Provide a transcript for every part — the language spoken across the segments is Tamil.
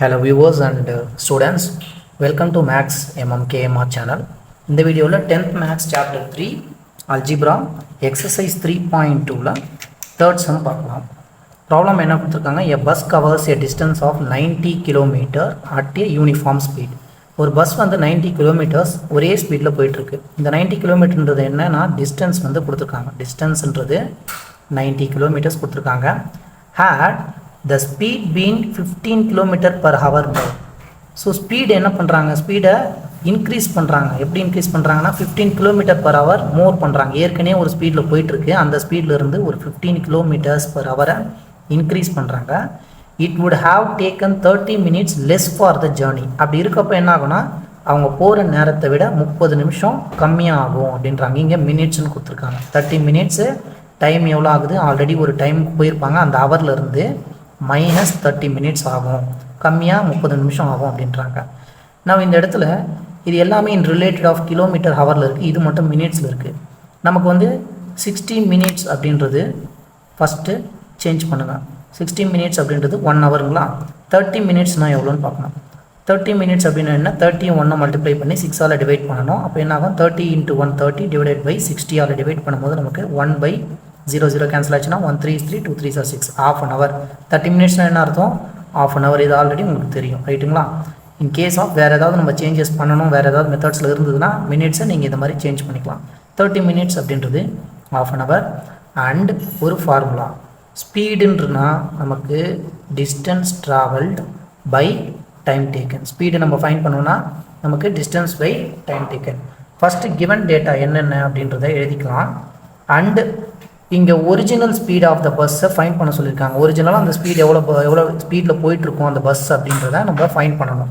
Hello viewers and students, welcome to Mathsmmkmr channel. In the video 10th Maths chapter 3 Algebra exercise 3.12 third sum பார்க்கலாம். Problem என்ன கொடுத்திருக்காங்க? A bus covers a distance of 90 km at a uniform speed. ஒரு பஸ் வந்து 90 km ஒரே ஸ்பீடில் போயிட்டு இருக்கு. இந்த 90 kmன்றது என்னன்னா டிஸ்டன்ஸ் வந்து கொடுத்திருக்காங்க. டிஸ்டன்ஸ்ன்றது 90 km கொடுத்திருக்காங்க. Had the speed been 15 km per hour more. So speed என்ன பண்றாங்க? ஸ்பீடை இன்க்ரீஸ் பண்றாங்க. எப்படி இன்க்ரீஸ் பண்றாங்கன்னா 15 km per hour more பண்றாங்க. ஏற்கனவே ஒரு ஸ்பீட்ல போயிட்டு இருக்கு. அந்த ஸ்பீட்ல இருந்து ஒரு 15 km per hour இன்க்ரீஸ் பண்றாங்க. It would have taken 30 minutes less for the journey. அப்படி இருக்கப்ப என்ன ஆகும்னா அவங்க போற நேரத்தை விட 30 நிமிஷம் கம்மியா ஆகும் அப்படின்றாங்க. இங்க மினிட்ஸ்னு கொடுத்திருக்காங்க. 30 minutes டைம் எவ்வளவு ஆகுது? ஆல்ரெடி ஒரு டைம் போயிருப்பாங்க. அந்த ஹவர்ல இருந்து minus 30 minutes ஆகும், கம்மியாக 30 நிமிஷம் ஆகும் அப்படின்றாங்க. நான் இந்த இடத்துல இது எல்லாமே இன் ரிலேட்டட் ஆஃப் கிலோமீட்டர் ஹவரில் இருக்குது, இது மட்டும் மினிட்ஸில் இருக்குது. நமக்கு வந்து 60 minutes அப்படின்றது ஃபஸ்ட்டு சேஞ்ச் பண்ணுங்கள். 60 minutes அப்படின்றது 1 ஹவருங்களா? 30 minutesனால் எவ்வளோன்னு பார்க்கணும். 30 minutes அப்படின்னா என்ன? 30 1 மல்டிப்ளை பண்ணி 6ஆல் டிவைட் பண்ணணும். அப்போ என்ன ஆகும்? 30 × 1 30 டிவைடட் பை 60ஆல் டிவைட் பண்ணும்போது நமக்கு 1/0 கேன்சல் ஆச்சுன்னா 1 3 3 2 3 6 half an hour. 30 minutesனால் என்ன அர்த்தம்? half an hour. இது ஆல்ரெடி உங்களுக்கு தெரியும், ரைட்டுங்களா? இன் கேஸ் ஆஃப் வேறு ஏதாவது நம்ம சேஞ்சஸ் பண்ணணும், வேறு ஏதாவது மெத்தட்ஸில் இருந்ததுன்னா மினிட்ஸை நீங்கள் இந்த மாதிரி சேஞ்ச் பண்ணிக்கலாம். 30 minutes அப்படின்றது half an hour. அண்ட் ஒரு ஃபார்முலா, ஸ்பீடுன்றனா நமக்கு distance travelled by time taken. Speed நம்ம ஃபைன் பண்ணோன்னா நமக்கு distance by time taken. First given data என்னென்ன அப்படின்றத எழுதிக்கலாம். அண்டு இங்கே ஒரிஜினல் ஸ்பீட் ஆஃப் த பஸ்ஸை ஃபைன் பண்ண சொல்லியிருக்காங்க. ஒரிஜினலாக அந்த ஸ்பீட் எவ்வளோ ஸ்பீடில் போயிட்டுருக்கோம் அந்த பஸ் அப்படின்றத நம்ம ஃபைன் பண்ணணும்.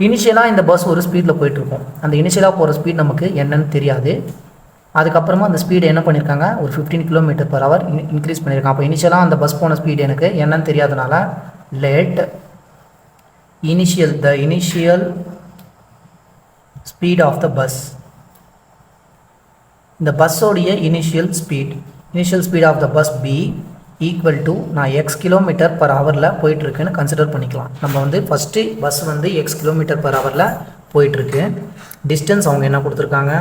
இனிஷியலாக இந்த பஸ் ஒரு ஸ்பீடில் போயிட்டுருக்கோம். அந்த இனிஷியலாக போகிற ஸ்பீட் நமக்கு என்னன்னு தெரியாது. அதுக்கப்புறமா அந்த ஸ்பீடு என்ன பண்ணியிருக்காங்க? ஒரு 15 km per hour இன்க்ரீஸ் பண்ணியிருக்காங்க. அப்போ இனிஷியலாக அந்த பஸ் போன ஸ்பீடு எனக்கு என்னன்னு தெரியாதனால let the initial speed of the bus, இந்த பஸ்ஸோடைய initial speed of the bus be equal to நான் எக்ஸ் கிலோமீட்டர் பர் ஹவரில் போயிட்டுருக்குன்னு கன்சிடர் பண்ணிக்கலாம். நம்ம வந்து ஃபஸ்ட்டு பஸ் வந்து எக்ஸ் கிலோமீட்டர் பர் ஹவரில் போயிட்டுருக்கு. டிஸ்டன்ஸ் அவங்க என்ன கொடுத்துருக்காங்க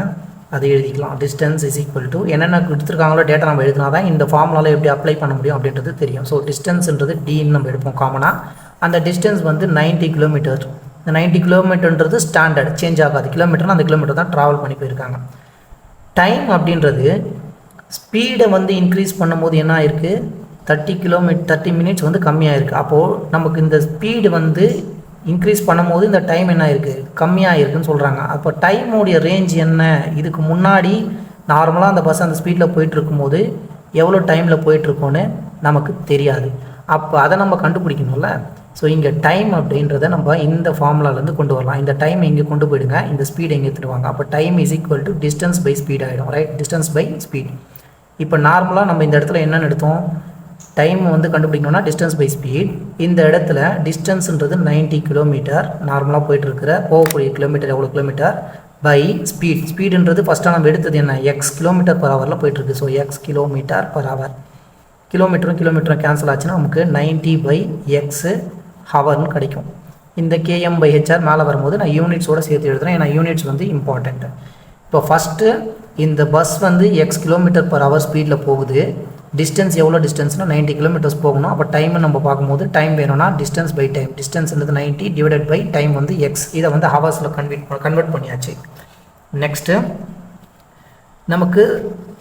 அதை எழுதிக்கலாம். டிஸ்டன்ஸ் இஸ் ஈக்குவல் டு என்னென்ன கொடுத்துருக்காங்களோ டேட்டா நம்ம எழுதினா தான் இந்த ஃபார்முலாவில் எப்படி அப்ளை பண்ண முடியும் அப்படின்றது தெரியும். ஸோ டிஸ்டன்ஸ்ன்றது டின்னு நம்ம எடுப்போம் காமனாக. அந்த டிஸ்டன்ஸ் வந்து 90 km. இந்த 90 kmன்றது ஸ்டாண்டர்ட், சேஞ்ச் ஆகாது. கிலோமீட்டர்னா அந்த கிலோமீட்டர் தான் ட்ராவல் பண்ணி போயிருக்காங்க. டைம் அப்படின்றது ஸ்பீடை வந்து இன்க்ரீஸ் பண்ணும்போது என்ன ஆயிருக்கு? 30 minutes வந்து கம்மியாக இருக்குது. அப்போது நமக்கு இந்த ஸ்பீடு வந்து இன்க்ரீஸ் பண்ணும்போது இந்த டைம் என்ன ஆயிருக்கு? கம்மியாக இருக்குன்னு சொல்கிறாங்க. அப்போ டைமோடைய ரேஞ்ச் என்ன? இதுக்கு முன்னாடி நார்மலாக அந்த பஸ் அந்த ஸ்பீடில் போயிட்டு இருக்கும்போது எவ்வளோ டைமில் போயிட்டுருக்கோன்னு நமக்கு தெரியாது. அப்போ அதை நம்ம கண்டுபிடிக்கணும்ல. ஸோ இங்கே டைம் அப்படின்றத நம்ம இந்த ஃபார்முலாலேருந்து கொண்டு வரலாம். இந்த டைம் இங்கே கொண்டு போயிடுங்க, இந்த ஸ்பீடை இங்கே எடுத்துடுவாங்க. அப்போ time is equal to distance by speed ஆகிடும், ரைட்? Distance by speed. இப்போ நார்மலாக நம்ம இந்த இடத்துல என்னென்னு எடுத்தோம்? டைம் வந்து கண்டுபிடிக்கணும்னா டிஸ்டன்ஸ் பை ஸ்பீட். இந்த இடத்துல டிஸ்டன்ஸுன்றது 90 km, நார்மலாக போயிட்டு இருக்கிற போகக்கூடிய கிலோமீட்டர் எவ்வளோ கிலோமீட்டர் பை ஸ்பீடுன்றது ஃபஸ்ட்டாக நம்ம எடுத்தது என்ன? எக்ஸ் கிலோமீட்டர் பர் ஹவரில் போயிட்டுருக்கு. So x kilometre per hour. கிலோமீட்டரும் கேன்சல் ஆச்சுன்னா நமக்கு 90/x ஹவர்னு கிடைக்கும். இந்த km/hr மேலே வரும்போது நான் யூனிட்ஸோடு சேர்த்து எழுதுகிறேன், ஏன்னா யூனிட்ஸ் வந்து இம்பார்ட்டண்ட்டு. இப்போ ஃபஸ்ட்டு இந்த பஸ் வந்து எக்ஸ் கிலோமீட்டர் பர் ஹவர் ஸ்பீடில் போகுது. டிஸ்டன்ஸ் எவ்வளோ டிஸ்டன்ஸ்னால் 90 km போகணும். அப்போ டைமை நம்ம பார்க்கும்போது டைம் வேணும்னா டிஸ்டன்ஸ் பை டைம். டிஸ்டன்ஸ்ன்றது 90 டிவைடட் பை டைம் வந்து எக்ஸ். இதை வந்து ஹவர்ஸில் கன்வெர்ட் பண்ணியாச்சு. நெக்ஸ்ட்டு நமக்கு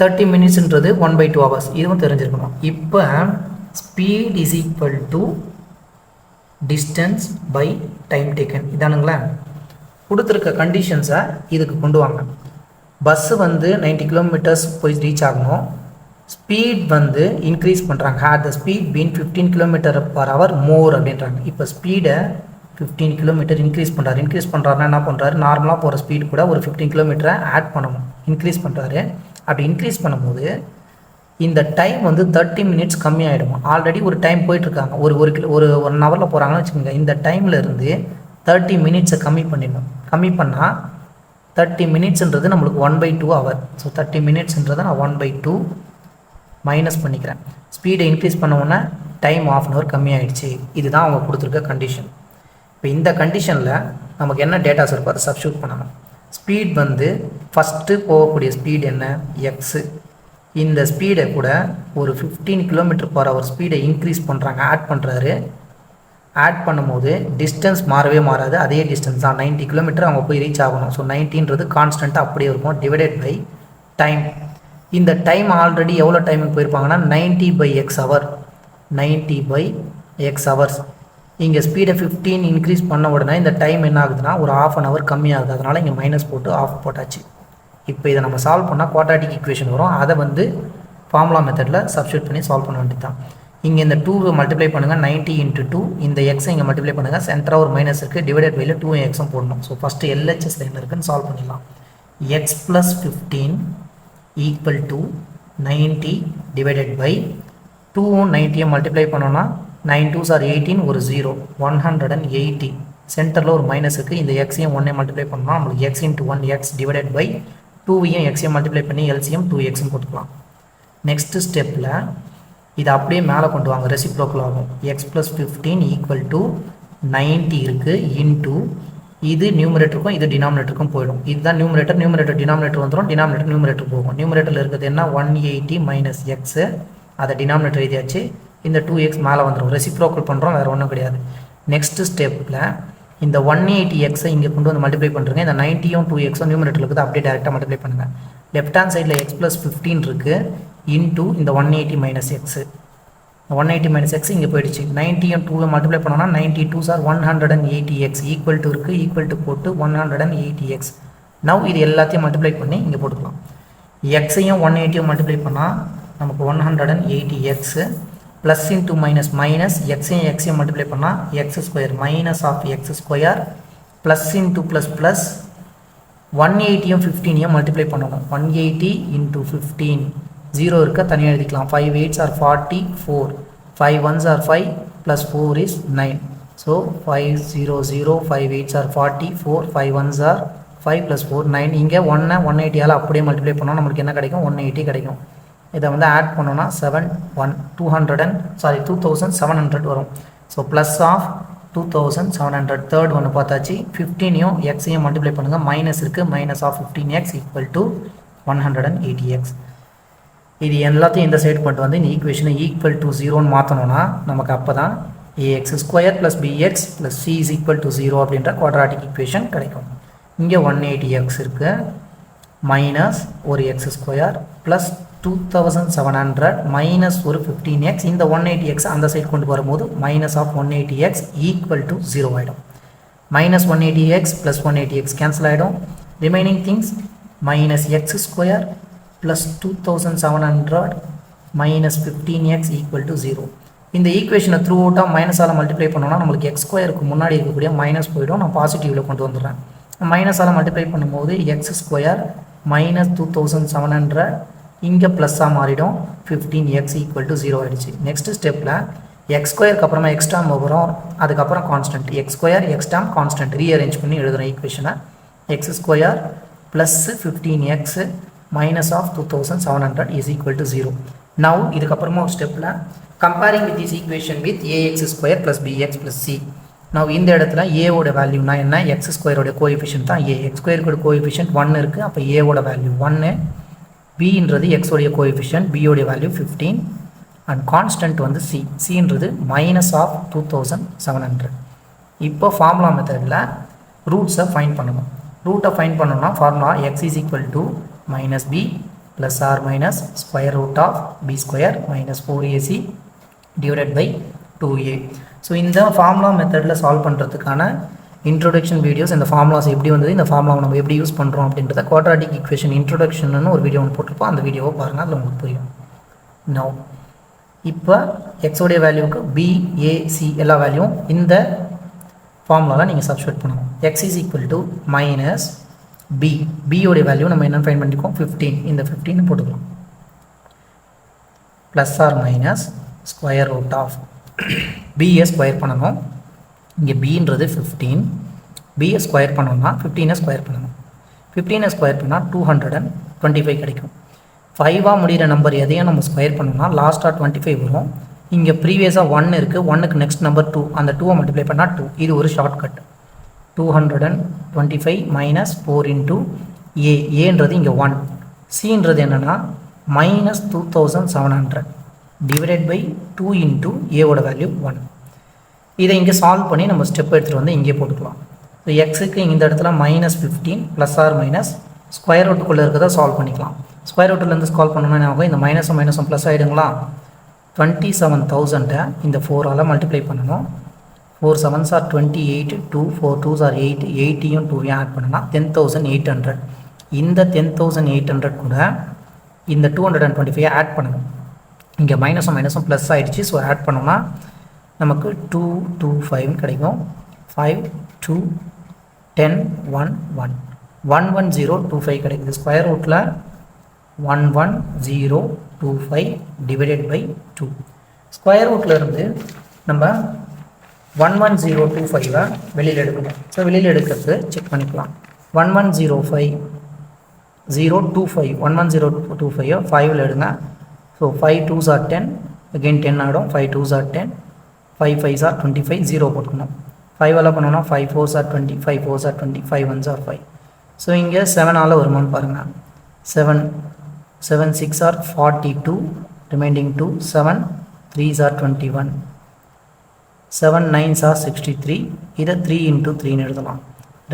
30 minutesன்றது 1/2 hours, இதுவும் தெரிஞ்சிருக்கணும். இப்போ speed is equal to distance by time taken, இதானுங்களா? கொடுத்துருக்க கண்டிஷன்ஸை இதுக்கு கொண்டு வாங்க. பஸ்ஸு வந்து 90 km போய் ரீச் ஆகணும். ஸ்பீட் வந்து இன்க்ரீஸ் பண்ணுறாங்க. Had the speed been 15 km per hour more அப்படின்றாங்க. இப்போ ஸ்பீடை 15 km இன்க்ரீஸ் பண்ணுறாருன்னா என்ன பண்ணுறாரு? நார்மலாக போகிற ஸ்பீடு கூட ஒரு 15 km ஆட் பண்ணணும். இன்க்ரீஸ் பண்ணுறாரு. அப்படி இன்க்ரீஸ் பண்ணும்போது இந்த டைம் வந்து 30 minutes கம்மியாகிடும். ஆல்ரெடி ஒரு டைம் போயிட்டுருக்காங்க, ஒரு 1 ஹவரில் போகிறாங்கன்னு வச்சுக்கோங்க. இந்த டைமில் இருந்து 30 minutesை கம்மி பண்ணிடணும். கம்மி பண்ணால் 30 minutesன்றது நம்மளுக்கு 1/2 hour. ஸோ 30 minutesன்றதை நான் 1/2 மைனஸ் பண்ணிக்கிறேன். ஸ்பீடை இன்க்ரீஸ் பண்ணோன்னா டைம் ½ hour கம்மியாகிடுச்சு. இதுதான் அவங்க கொடுத்துருக்க கண்டிஷன். இப்போ இந்த கண்டிஷனில் நமக்கு என்ன டேட்டாஸ் இருக்கோ அதை சப்ஸ்டியூட் பண்ணணும். ஸ்பீட் வந்து ஃபஸ்ட்டு போகக்கூடிய ஸ்பீட் என்ன, எக்ஸு. இந்த ஸ்பீடை கூட ஒரு 15 km/h ஸ்பீடை இன்க்ரீஸ் பண்ணுறாங்க, ஆட் பண்ணுறாரு. ஆட் பண்ணும்போது டிஸ்டன்ஸ் மாறவே மாறாது, அதே டிஸ்டன்ஸ் தான் 90 km அவங்க போய் ரீச் ஆகணும். ஸோ 90ன்றது கான்ஸ்டண்ட்டாக அப்படியே இருக்கும், டிவைடட் பை டைம். இந்த டைம் ஆல்ரெடி எவ்வளோ டைமுக்கு போயிருப்பாங்கன்னா 90/x hour, 90/x hours. இங்கே ஸ்பீடை 15 இன்க்ரீஸ் பண்ண உடனே இந்த டைம் என்ன ஆகுதுன்னா ஒரு ½ an hour கம்மியாகுது. அதனால் இங்கே மைனஸ் போட்டு ஆஃப் போட்டாச்சு. இப்போ இதை நம்ம சால்வ் பண்ணால் குவாட்ராட்டிக் ஈக்குவேஷன் வரும். அதை வந்து ஃபார்முலா மெத்தடில் சப்ஸ்டியூட் பண்ணி சால்வ் பண்ண வேண்டியது தான். இங்கே இந்த 2 மல்டிப்ளை பண்ணுங்கள், 90 × 2. இந்த எக்ஸை இங்கே மல்டிப்ளை பண்ணுங்கள், சென்டராக ஒரு மைனஸ் இருக்குது, டிவைடட் பையில் 2x போடணும். ஸோ ஃபஸ்ட்டு LHS லைனில் இருக்குன்னு சால்வ் பண்ணிடலாம். x + 15 = 90 டிவைடட் பை 2ம் 90யும் மல்டிப்ளை பண்ணோன்னா 9 2s are 18, ஒரு 0, 180. சென்டரில் ஒரு மைனஸ் இருக்குது, இந்த எக்ஸையும் 1 மல்டிப்ளை பண்ணோம்னா நம்மளுக்கு x × 1 x டிவைடட் பை 2வையும் எக்ஸையும் மல்டிப்ளை பண்ணி LCM 2x போட்டுக்கலாம். நெக்ஸ்ட்டு ஸ்டெப்பில் இதை அப்படியே மேலே கொண்டு வாங்க, ரெசிப்ரோக்கல் ஆகும். x + 15 = 90 இருக்குது, இன்டூ இது நியூமரேட்டருக்கும் இது டினாமினேட்டருக்கும் போயிடும். இதுதான் நியூமரேட்டர், நியூமரேட்டர் டினாமினேட்டர் வந்துடும், டினாமினேட்டர் நியூமரேட்டர் போகும். நியூமரேட்டரில் இருக்கிறது என்ன, 180 - x, அதை டினாமினேட்டர் எழுதியாச்சு. இந்த 2x மேலே வந்துடும், ரெசிப்ரோக்கல் பண்ணுறோம், வேறு ஒன்றும் கிடையாது. நெக்ஸ்ட் ஸ்டெப்பில் இந்த 180xஐ இங்கே கொண்டு வந்து மல்டிப்ளை பண்ணுறேங்க. இந்த 90யும் 2xம் நியூமரேட்டர் இருக்குது, அப்படியே டேரெக்டாக மல்டிப்ளை பண்ணுங்கள். லெஃப்ட் ஹேண்ட் சைடில் x + 15 இருக்குது, இன்டூ இந்த 180 - x. 180 - x இங்கே போயிடுச்சு. 90யும் 2வை மல்டிப்ளை பண்ணோன்னா 90 2s are 180x, equal to இருக்குது, ஈக்குவல் டு போட்டு 180x. நவ் இது எல்லாத்தையும் மல்டிப்ளை பண்ணி இங்கே போட்டுக்கலாம். எக்ஸையும் 180யும் மல்டிப்ளை பண்ணால் நமக்கு 180x, plus into minus minus, எக்ஸையும் மல்டிப்ளை பண்ணால் x² minus of x², plus into plus plus 180யும் 15யும் மல்டிப்ளை பண்ணணும். 180 × 15, 0 இருக்க தனியாக எழுதிக்கலாம். 5 8s are 44, 5 1s are 5, plus 4 is 9. So 5 0 0, 5 8s are 44, 5 1s are 5 + 4 9. இங்கே 1 180ஆல் அப்படியே மல்டிப்ளை பண்ணோம், நம்மளுக்கு என்ன கிடைக்கும், 180 கிடைக்கும். இதை வந்து ஆட் பண்ணோன்னா 2700 வரும். So plus of 2700. தேர்ட் ஒன்று பார்த்தாச்சு. 15யும் எக்ஸையும் மல்டிப்ளை பண்ணுங்கள், மைனஸ் இருக்குது, மைனஸ் ஆஃப் 15x = 180x. இது எல்லாத்தையும் இந்த சைடு பண்ணிட்டு வந்து இந்த ஈக்குவேஷனை ஈக்குவல் டு 0ன்னு மாற்றணும்னா நமக்கு அப்போ தான் ax² + bx + c = 0 அப்படின்ற குவாட்ராட்டிக் ஈக்குவேஷன் கிடைக்கும். இங்கே 180x இருக்குது, மைனஸ் ஒரு x² ப்ளஸ் 2700 மைனஸ் ஒரு 15x. இந்த 180x அந்த சைடு கொண்டு வரும்போது மைனஸ் ஆஃப் 180x = 0 ஆகிடும். Minus 180x plus 180x cancel ஆகிடும். Remaining things minus x² plus 2700 minus 15x = 0. இந்த ஈக்குவேஷனை த்ரூ அவுட்டாக மைனஸால் மல்டிப்ளை பண்ணோன்னா நம்மளுக்கு x² முன்னாடி இருக்கக்கூடிய மைனஸ் போய்டும். நான் பாசிட்டிவில் கொண்டு வந்துடுறேன். மைனஸால் மல்டிப்ளை பண்ணும்போது x² மைனஸ் 2700 இங்கே ப்ளஸ்ஸாக மாறிடும், 15x = 0 ஆகிடுச்சு. நெக்ஸ்ட் ஸ்டெப்பில் x² அப்புறமா x டேர்ம் வரும், அதுக்கப்புறம் constant x² x term constant rearrange பண்ணி எழுதுகிறோம் ஈக்குவேஷனை. x² plus 15x minus of 2700 = 0. Now இதுக்கப்புறமா ஒரு ஸ்டெப்பில் comparing with this equation with ax² + bx + c. Now இந்த இடத்துல ஏவோட வேல்யூனா என்ன, x² கோஎஃபிஷியன்ட் தான் a, x² கோஎஃபிஷியன்ட் 1 இருக்குது, அப்போ ஏவோட வேல்யூ 1, bன்றது x உடைய கோஎஃபிஷியன்ட், b உடைய வேல்யூ 15, அண்ட் கான்ஸ்டன்ட் வந்து cன்றது மைனஸ் ஆஃப் 2700. இப்போ ஃபார்முலா மெத்தடில் ரூட்ஸை ஃபைன் பண்ணணும். ரூட்டை ஃபைன் பண்ணணும்னா formula x = -b + r minus square root of b² minus 4ac divided by 2a. So இந்த ஃபார்முலா மெத்தடில் சால்வ் பண்ணுறதுக்கான இன்ட்ரோடக்ஷன் வீடியோஸ், இந்த ஃபார்முலாஸ் எப்படி வந்தது, இந்த ஃபார்முலாவை நம்ம எப்படி யூஸ் பண்ணுறோம் அப்படின்றத குவாட்ராட்டிக் ஈக்குவேஷன் இன்ட்ரோடக்ஷன் ஒரு வீடியோ ஒன்று போட்டிருப்போம், அந்த வீடியோவை பாருங்கள், அதில் உங்களுக்கு புரியும். நோ இப்போ எக்ஸோடைய வேல்யூவுக்கு b, a, c எல்லா வேல்யூவும் இந்த ஃபார்முலாவில் நீங்கள் சப்ஸ்டிட்யூட் பண்ணணும். x = -b, b உடைய வேல்யூ நம்ம என்ன ஃபைண்ட் பண்ணியிருக்கோம், 15, இந்த 15 போட்டுக்கலாம். Plus or minus square root of b square பண்ணணும். இங்கே bன்றது 15, b ஸ்கொயர் பண்ணோம்னா 15 ஸ்கொயர் பண்ணணும். 15 ஸ்கொயர் பண்ணால் 225 கிடைக்கும். 5ஆக முடிகிற நம்பர் எதையும் நம்ம ஸ்கொயர் பண்ணோம்னா லாஸ்ட்டாக 25 வரும். இங்கே ப்ரீவியஸாக 1 இருக்குது, 1க்கு நெக்ஸ்ட் நம்பர் 2, அந்த 2 மல்டிப்ளை பண்ணால் 2. இது ஒரு ஷார்ட்கட். 225 மைனஸ் 4 இன்ட்டு ஏன்றது இங்கே 1, சின்றது என்னென்னா மைனஸ் 2700 டிவைடட் பை 2 இன்ட்டு ஏவோட வேல்யூ 1. இதை இங்கே சால்வ் பண்ணி நம்ம ஸ்டெப் எடுத்துகிட்டு வந்து இங்கே போட்டுக்கலாம். ஸோ எக்ஸுக்கு இந்த இடத்துல -15 ப்ளஸ் ஆர் மைனஸ் ஸ்கொயர் ரூட்டுக்குள்ளே இருக்கிறத சால்வ் பண்ணிக்கலாம். ஸ்கொயர் ரூட்டிலேருந்து சால்வ் பண்ணணும்னா ஆகும், இந்த மைனஸும் ப்ளஸ் ஆகிடுங்களா. 27,000 இந்த 4ஆல் மல்டிப்ளை பண்ணணும். 4 7s are 28, 2 4 2s are 8, 8யும் 2யும் add பண்ணனா 10,800. இந்த 10,800 கூட இந்த 225 ஆட் பண்ணணும். இங்கே மைனஸும் ப்ளஸ் ஆகிடுச்சு. ஸோ ஆட் பண்ணோம்னா நமக்கு 225 கிடைக்கும். 5 2 10 1 1 11025 கிடைக்குது. ஸ்கொயர் ரூட்டில் 11025 டிவைடட் பை 2. ஸ்கொயர் ரூட்டில் இருந்து நம்ம 11025 வெளியில் எடுக்கணும். ஸோ வெளியில் எடுக்கிறது செக் பண்ணிக்கலாம். 1105 025 11025 5ல் எடுங்க. ஸோ 5 2s are 10, again 10 ஆகிடும். 5 2s are 10, 5 5s are 25, 0 போட்டுக்கணும். 5ஆல் பண்ணோன்னா 5 4s are 20, 5 4s are 20, 5 1s are 5. So இங்கே 7ஆல் வருமானு பாருங்கள். 7 7 6 are 42, remaining 2, 7 3s are 21, 7 9s are 63. இதை 3 into 3 எழுதலாம்.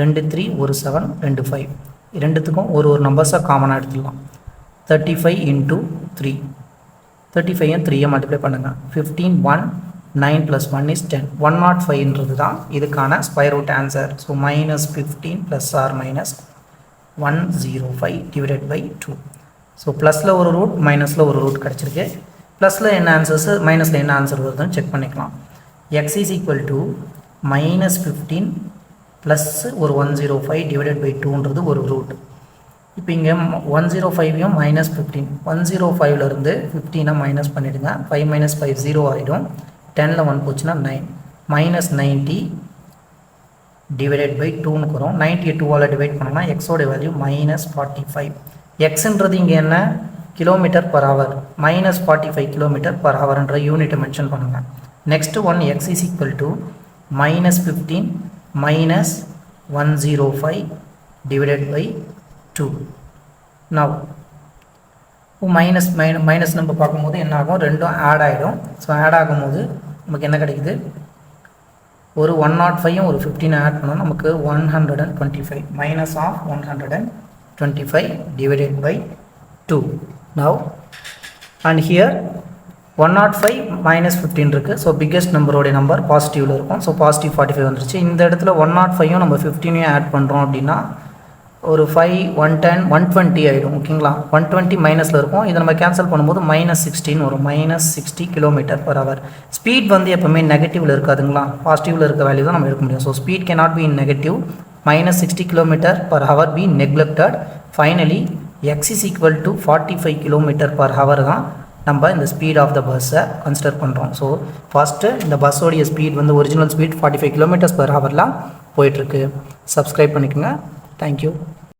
2 3 ஒரு 7 2 5, ரெண்டுத்துக்கும் ஒரு நம்பர்ஸாக காமனாக எடுத்துடலாம். 35 into 3, 35 3 மல்டிப்ளை பண்ணுங்கள். 15 1 9 plus 1 is 10. 105ன்றது தான் இதுக்கான square root answer. So -15 plus or minus 105 divided by 2. So ப்ளஸில் ஒரு ரூட் மைனஸில் ஒரு ரூட் கிடச்சிருக்கு. ப்ளஸில் என்ன ஆன்சர்ஸு மைனஸில் என்ன ஆன்சர் வருதுன்னு செக் பண்ணிக்கலாம். X is equal to -15 plus ஒரு 105 டிவைடட் பை 2ன்றது ஒரு ரூட். இப்போ இங்கே 105யும் -15, 105லேருந்து 15 மைனஸ் பண்ணிவிடுங்க. 5 - 5 0 ஆகிடும். 10ல் 1 போச்சுன்னா 9, -90 டிவைடட் பை 2ன்னு வரும். 90 2ஆல் டிவைட் பண்ணோம்னா எக்ஸோட வேல்யூ -45. எக்ஸுன்றது இங்கே என்ன kilometre per hour, -45 kilometre per ஹவர்ன்ற யூனிட்டை மென்ஷன் பண்ணுங்கள். Next one x is equal to -15 -105 divided by 2. Now minus நம்ம பார்க்கும்போது என்ன ஆகும், ரெண்டும் ஆட் ஆகிடும். ஸோ ஆட் ஆகும்போது நமக்கு என்ன கிடைக்குது, ஒரு 105யும் ஒரு 15 ஆட் பண்ணோம், நமக்கு 125 minus of 125 divided by 2. Now and here 105 -15 இருக்குது. ஸோ பிக்கெஸ்ட் நம்பரோடைய நம்பர் பாசிட்டிவில் இருக்கும். ஸோ பாசிட்டிவ் 45 வந்துருச்சு. இந்த இடத்துல 105யும் நம்ம 15யும் ஆட் பண்ணுறோம் அப்படின்னா ஒரு 5 110 120 ஆகிடும். ஓகேங்களா, 120 மைனஸில் இருக்கும். இதை நம்ம கேன்சல் பண்ணும்போது -16 வரும். -60 கிலோமீட்டர் பர் ஹவர். ஸ்பீட் வந்து எப்போவுமே நெகட்டிவில் இருக்காதுங்களா, பாசிட்டிவில் இருக்க வேல்யூ தான் நம்ம எடுக்க முடியும். So speed cannot be in negative. -60 kilometre per hour be neglected. Finally X is equal to 45 kilometre per hour தான் நம்ம இந்த ஸ்பீட் ஆஃப் த பஸ்ஸை கன்சிடர் பண்ணுறோம். ஸோ ஃபஸ்ட்டு இந்த பஸ்ஸோடைய ஸ்பீட் வந்து ஒரிஜினல் ஸ்பீட் 45 கிலோமீட்டர்ஸ் பர் ஹவர்லாம் போயிட்டுருக்கு. சப்ஸ்கிரைப் பண்ணிக்கோங்க. Thank you.